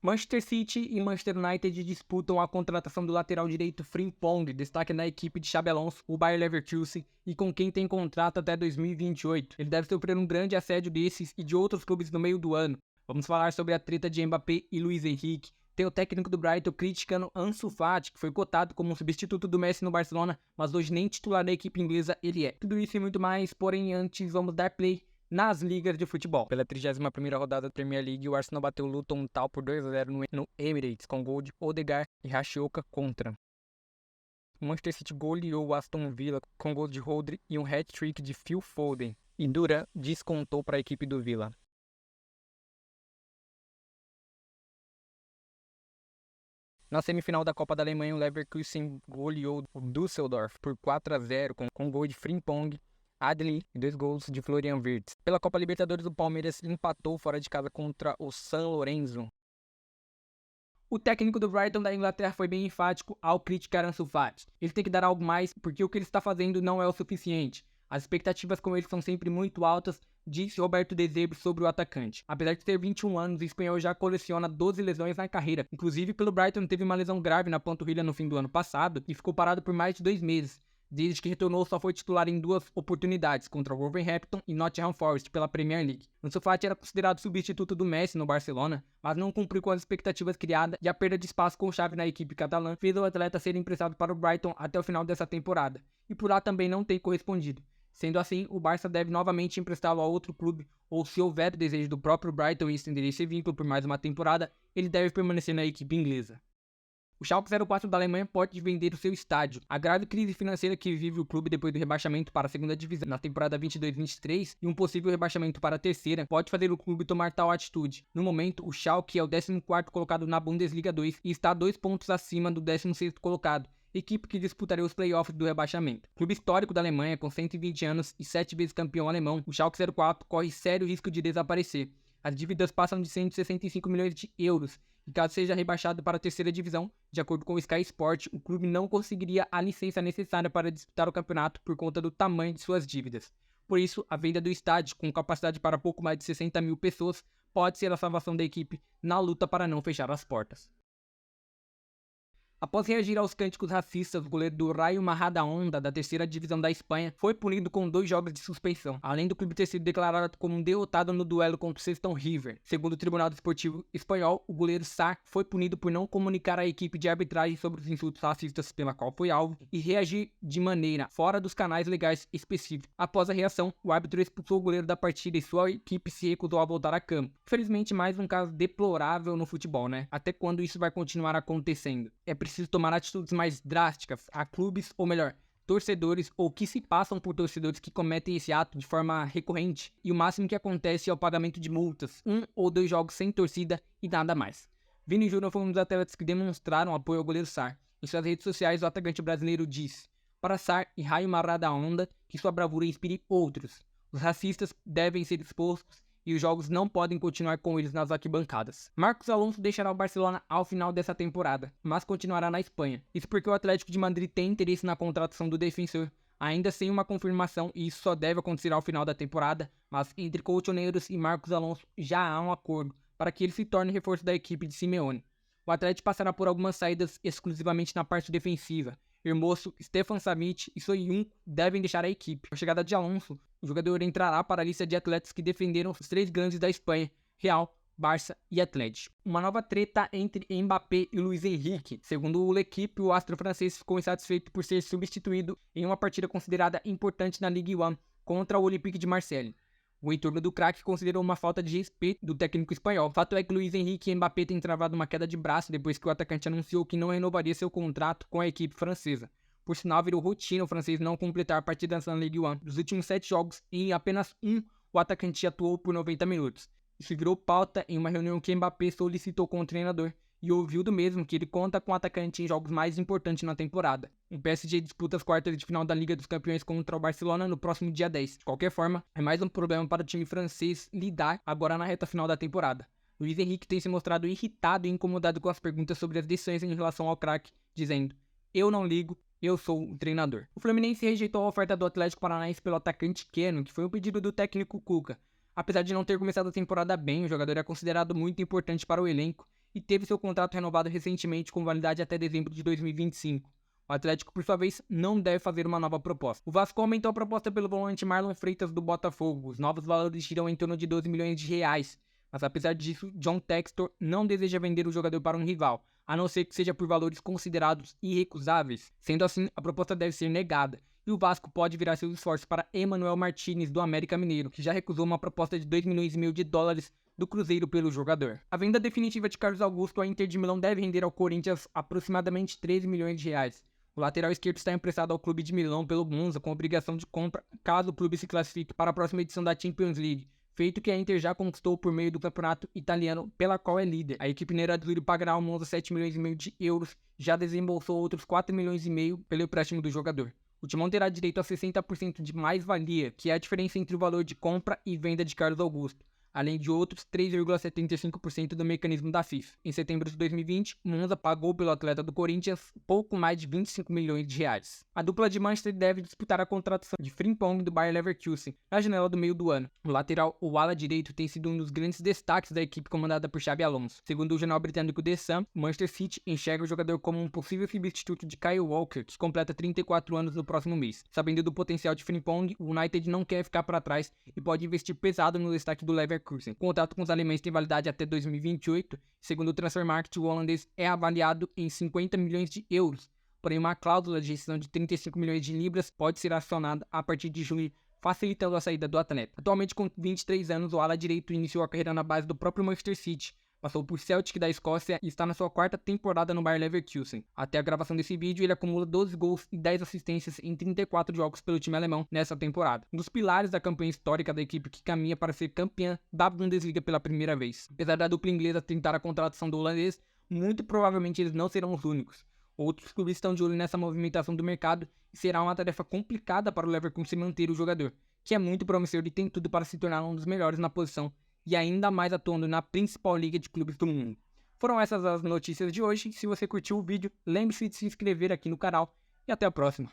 Manchester City e Manchester United disputam a contratação do lateral direito Frimpong, destaque na equipe de Xabi Alonso, o Bayer Leverkusen, e com quem tem contrato até 2028. Ele deve sofrer um grande assédio desses e de outros clubes no meio do ano. Vamos falar sobre a treta de Mbappé e Luiz Henrique. Tem o técnico do Brighton criticando Ansu Fati, que foi cotado como um substituto do Messi no Barcelona, mas hoje nem titular da equipe inglesa ele é. Tudo isso e muito mais, porém antes vamos dar play nas ligas de futebol. Pela 31ª rodada da Premier League, o Arsenal bateu o Luton Town por 2-0 no Emirates, com gol de Odegaard e Rashica contra. O Manchester City goleou o Aston Villa com gol de Rodri e um hat-trick de Phil Foden, e Duran descontou para a equipe do Villa. Na semifinal da Copa da Alemanha, o Leverkusen goleou o Düsseldorf por 4-0 com gol de Frimpong, Adli e 2 gols de Florian Wirtz. Pela Copa Libertadores, o Palmeiras empatou fora de casa contra o San Lorenzo. O técnico do Brighton da Inglaterra foi bem enfático ao criticar Ansu Fati. Ele tem que dar algo mais porque o que ele está fazendo não é o suficiente. As expectativas com ele são sempre muito altas, disse Roberto De Zerbi sobre o atacante. Apesar de ter 21 anos, o espanhol já coleciona 12 lesões na carreira. Inclusive, pelo Brighton teve uma lesão grave na panturrilha no fim do ano passado e ficou parado por mais de 2 meses. Desde que retornou, só foi titular em 2 oportunidades, contra o Wolverhampton e Nottingham Forest pela Premier League. Ansu Fati era considerado substituto do Messi no Barcelona, mas não cumpriu com as expectativas criadas e a perda de espaço com chave na equipe catalã fez o atleta ser emprestado para o Brighton até o final dessa temporada, e por lá também não tem correspondido. Sendo assim, o Barça deve novamente emprestá-lo a outro clube, ou se houver desejo do próprio Brighton em estender esse vínculo por mais uma temporada, ele deve permanecer na equipe inglesa. O Schalke 04 da Alemanha pode vender o seu estádio. A grave crise financeira que vive o clube depois do rebaixamento para a segunda divisão na temporada 22-23 e um possível rebaixamento para a terceira pode fazer o clube tomar tal atitude. No momento, o Schalke é o 14º colocado na Bundesliga 2 e está 2 pontos acima do 16º colocado, equipe que disputaria os playoffs do rebaixamento. Clube histórico da Alemanha, com 120 anos e 7 vezes campeão alemão, o Schalke 04 corre sério risco de desaparecer. As dívidas passam de 165 milhões de euros. E caso seja rebaixado para a terceira divisão, de acordo com o Sky Sport, o clube não conseguiria a licença necessária para disputar o campeonato por conta do tamanho de suas dívidas. Por isso, a venda do estádio, com capacidade para pouco mais de 60 mil pessoas, pode ser a salvação da equipe na luta para não fechar as portas. Após reagir aos cânticos racistas, o goleiro do Rayo Majadahonda, da terceira divisão da Espanha, foi punido com 2 jogos de suspensão, além do clube ter sido declarado como um derrotado no duelo contra o Sestão River. Segundo o Tribunal Desportivo Espanhol, o goleiro Sarr foi punido por não comunicar à equipe de arbitragem sobre os insultos racistas pela qual foi alvo e reagir de maneira fora dos canais legais específicos. Após a reação, o árbitro expulsou o goleiro da partida e sua equipe se recusou a voltar a campo. Infelizmente, mais um caso deplorável no futebol, né? Até quando isso vai continuar acontecendo? É preciso tomar atitudes mais drásticas a clubes, ou melhor, torcedores ou que se passam por torcedores que cometem esse ato de forma recorrente, e o máximo que acontece é o pagamento de multas, 1 ou 2 jogos sem torcida e nada mais. Vini Júnior foi um dos atletas que demonstraram apoio ao goleiro Sarr. Em suas redes sociais, o atacante brasileiro disse para Sarr e Rayo Majadahonda que sua bravura inspire outros. Os racistas devem ser expostos e os jogos não podem continuar com eles nas arquibancadas. Marcos Alonso deixará o Barcelona ao final dessa temporada, mas continuará na Espanha. Isso porque o Atlético de Madrid tem interesse na contratação do defensor, ainda sem uma confirmação, e isso só deve acontecer ao final da temporada, mas entre colchoneiros e Marcos Alonso já há um acordo para que ele se torne reforço da equipe de Simeone. O Atlético passará por algumas saídas exclusivamente na parte defensiva. Hermoso, Stefan Savic e Soyun devem deixar a equipe. Com a chegada de Alonso, o jogador entrará para a lista de atletas que defenderam os 3 grandes da Espanha, Real, Barça e Atlético. Uma nova treta entre Mbappé e Luiz Henrique. Segundo o L'Equipe, o astro francês ficou insatisfeito por ser substituído em uma partida considerada importante na Ligue 1 contra o Olympique de Marseille. O entorno do craque considerou uma falta de respeito do técnico espanhol. Fato é que Luiz Henrique e Mbappé têm travado uma queda de braço depois que o atacante anunciou que não renovaria seu contrato com a equipe francesa. Por sinal, virou rotina o francês não completar partidas na Ligue 1. Dos últimos 7 jogos, em apenas um, o atacante atuou por 90 minutos. Isso virou pauta em uma reunião que Mbappé solicitou com o treinador, e ouviu do mesmo que ele conta com o atacante em jogos mais importantes na temporada. O PSG disputa as quartas de final da Liga dos Campeões contra o Barcelona no próximo dia 10. De qualquer forma, é mais um problema para o time francês lidar agora na reta final da temporada. Luiz Henrique tem se mostrado irritado e incomodado com as perguntas sobre as decisões em relação ao craque, dizendo: "Eu não ligo, eu sou o treinador." O Fluminense rejeitou a oferta do Atlético Paranaense pelo atacante Keno, que foi um pedido do técnico Cuca. Apesar de não ter começado a temporada bem, o jogador é considerado muito importante para o elenco e teve seu contrato renovado recentemente com validade até dezembro de 2025. O Atlético, por sua vez, não deve fazer uma nova proposta. O Vasco aumentou a proposta pelo volante Marlon Freitas do Botafogo. Os novos valores giram em torno de 12 milhões de reais. Mas apesar disso, John Textor não deseja vender o jogador para um rival, a não ser que seja por valores considerados irrecusáveis. Sendo assim, a proposta deve ser negada, e o Vasco pode virar seus esforços para Emmanuel Martinez do América Mineiro, que já recusou uma proposta de 2,5 milhões de dólares do Cruzeiro pelo jogador. A venda definitiva de Carlos Augusto, a Inter de Milão deve render ao Corinthians aproximadamente 13 milhões de reais. O lateral esquerdo está emprestado ao clube de Milão pelo Monza com obrigação de compra caso o clube se classifique para a próxima edição da Champions League, feito que a Inter já conquistou por meio do campeonato italiano pela qual é líder. A equipe nerazzurra pagará ao Monza 7,5 milhões de euros, já desembolsou outros 4,5 milhões pelo empréstimo do jogador. O Timão terá direito a 60% de mais-valia, que é a diferença entre o valor de compra e venda de Carlos Augusto, além de outros 3,75% do mecanismo da FIFA. Em setembro de 2020, o Monza pagou pelo atleta do Corinthians pouco mais de 25 milhões de reais. A dupla de Manchester deve disputar a contratação de Frimpong do Bayer Leverkusen na janela do meio do ano. O lateral, o ala direito, tem sido um dos grandes destaques da equipe comandada por Xabi Alonso. Segundo o jornal britânico The Sun, o Manchester City enxerga o jogador como um possível substituto de Kyle Walker, que completa 34 anos no próximo mês. Sabendo do potencial de Frimpong, o United não quer ficar para trás e pode investir pesado no destaque do Leverkusen. O contrato com os alemães tem validade até 2028. Segundo o Transfermarkt, o holandês é avaliado em 50 milhões de euros. Porém, uma cláusula de rescisão de 35 milhões de libras pode ser acionada a partir de junho, facilitando a saída do atleta. Atualmente, com 23 anos, o ala direito iniciou a carreira na base do próprio Manchester City. Passou por Celtic da Escócia e está na sua quarta temporada no Bayer Leverkusen. Até a gravação desse vídeo, ele acumula 12 gols e 10 assistências em 34 jogos pelo time alemão nessa temporada. Um dos pilares da campanha histórica da equipe que caminha para ser campeã da Bundesliga pela primeira vez. Apesar da dupla inglesa tentar a contratação do holandês, muito provavelmente eles não serão os únicos. Outros clubes estão de olho nessa movimentação do mercado e será uma tarefa complicada para o Leverkusen manter o jogador, que é muito promissor e tem tudo para se tornar um dos melhores na posição e ainda mais atuando na principal liga de clubes do mundo. Foram essas as notícias de hoje. Se você curtiu o vídeo, lembre-se de se inscrever aqui no canal e até a próxima.